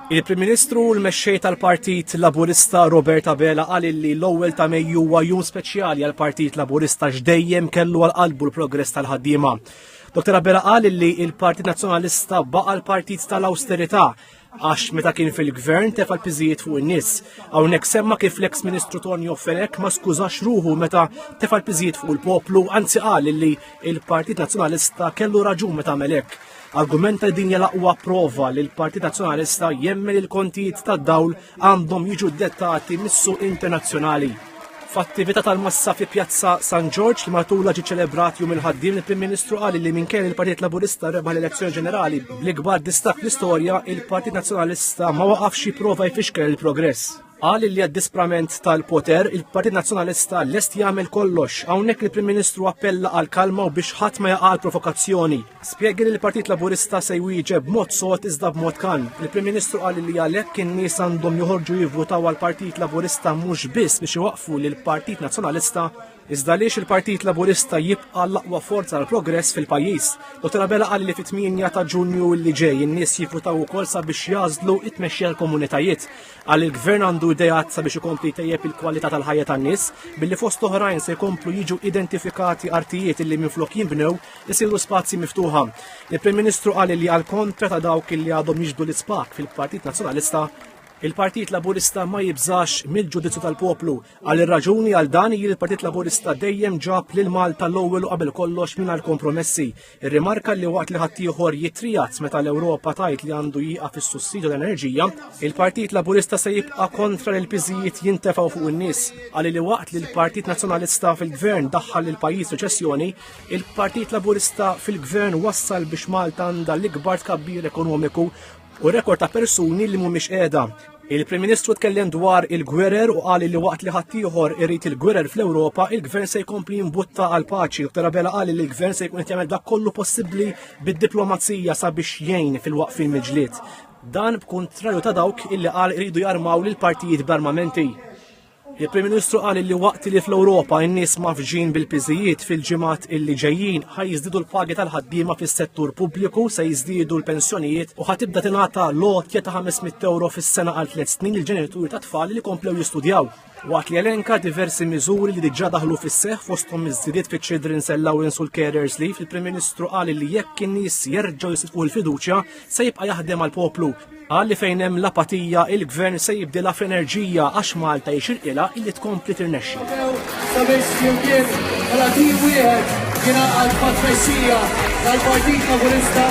Il-Prim Ministru u l-mexxej tal-Partit Laburista Robert Abela qal li l-ewwel ta' Mejju huwa jum speċjali għall-Partit Laburista x'dejjem kellu għal qalbu l-progress tal-ħaddiema. Dr. Abela qal li l-Partit Nazzjonalista baqa' l-Partit tal-Awsterità għax meta kien fil-gvern tefa' l-piżijiet fuq in-nies. Hawnhekk semma kif l-eks Ministru Tonio Felek ma skużax ruħu meta tefa' l-piżijiet fuq il-poplu, anzi qal li l-Partit Nazzjonalista kellu raġun meta għamel hekk. Argumenta li din hija l-aqwa prova li l-Partit Nazzjonalista jemmel il-kontijiet tad-dawl għandhom jiġu dettati mis-suq internazzjonali. F'attività tal-massa fi Pjazza San George li matula ġie ċelebrat jum il-ħaddiem, il-Prim Ministru qal li minkejn il-Partit Laburista rebaħ l-elezzjoni ġenerali bl-ikbar distak l-istorja, il-Partit Nazzjonalista ma waqafx jipprova jfixkel il-progress. Qal li għad-disprament tal-poter il-Partit Nazzjonalista lest jagħmel kollox. Hawnhekk il-Prim Ministru appella għal kalma u biex ħadd ma jaqa' provokazzjoni. Spjega li l-Partit Laburista se jwieġeb b'mod sod iżda b'mod kalm. Il-Prim Ministru qal li għalhekk in-nies għandhom joħorġu jivvutaw għall-Partit Laburista mhux biss biex iwaqfu lill-Partit Nazzjonalista iżda għaliex il-Partit Laburista jibqa' l-aqwa forza għal progress fil-pajjiż. Dr. Abela qal li fit-8 ta' Ġunju li ġej in-nies jivvutaw ukoll sabiex jażlu t-tmexxija l-komunitajiet. Qal il-Gvern għandu idejat sabiex ikompli tejjeb il-kwalità tal-ħajja tan-nies billi fost oħrajn se jkomplu jiġu identifikati artijiet illi minflok jinbnew isiru spazji miftuħa. Il-Prim Ministru qal li għal kontra ta' dawk illi għadhom jiġbdu l-ispak fil-Partit Nazzjonalista, il-Partit Laburista ma jibżax mill-ġudizzju tal-poplu. Għal ir-raġuni għal dan il-Partit Laburista dejjem ġab lil Malta l-ewwel u qabel kollox mingħajr kompromessi. Ir-rimarka li waqt li ħadd ieħor jitrijat meta l-Ewropa tajt li għandu jieqa' fis-sussidju tal-enerġija, il-Partit Laburista se jibqa' kontra li l-piżijiet jintefgħu fuq in-nies. Qal li waqt li l-Partit Nazzjonalista fil-Gvern daħħal il-pajjiż reċessjoni, il-Partit Laburista fil-Gvern wassal biex Malta għandha l-ikbar tkabbir ekonomiku u rekord ta' persuni li mhumiex qiegħda. Il-Prim Ministru tkellem dwar il-gwerer u qal li waqt li ħadd ieħor irid il-gwerer fl-Ewropa, il-Gvern se jkompli jimbutta għal paċi. Dr. Abela qal li l-Gvern se jkun qed jagħmel dak kollu possibbli bid-diplomazija sabiex jgħin fil-waqfin mill-ġlied. Dan b'kuntrarju ta' dawk illi qal iridu jarmaw lil partijiet b'armamenti. Il-Prim Ministru qal li waqt li fl-Ewropa n-nies mafġin bil-piżijiet fil-ġimgħat illi ġejjin ħajjiżdiedu l-pagi tal-ħaddiema fis-settur pubbliku, se jiżdiedu l-pensjonijiet u ħatibda tingħata lotja ta' 500 euro fis-sena għal 3 snin il-ġenituri ta' tfal li komplew jistudjaw. Waqt li elenka diversi miżuri li diġà daħlu fis-seħħ fosthom iż-żidiet fiċ-Children's Allowance u l-Carers Leave, il-Prim Ministru qal li jekk in-nies jerġgħu jisifqu l-fiduċja se jibqa' jaħdem għall-poplu. Qal li fejn hemm l-apatija il-Gvern se jibdilha f'enerġija għax Malta jixirqilha illi tkompli tirnexxi. Sabiex jimkien bħala tim wieħed jingħaqad mat-tmexxija tal-Partit Laburista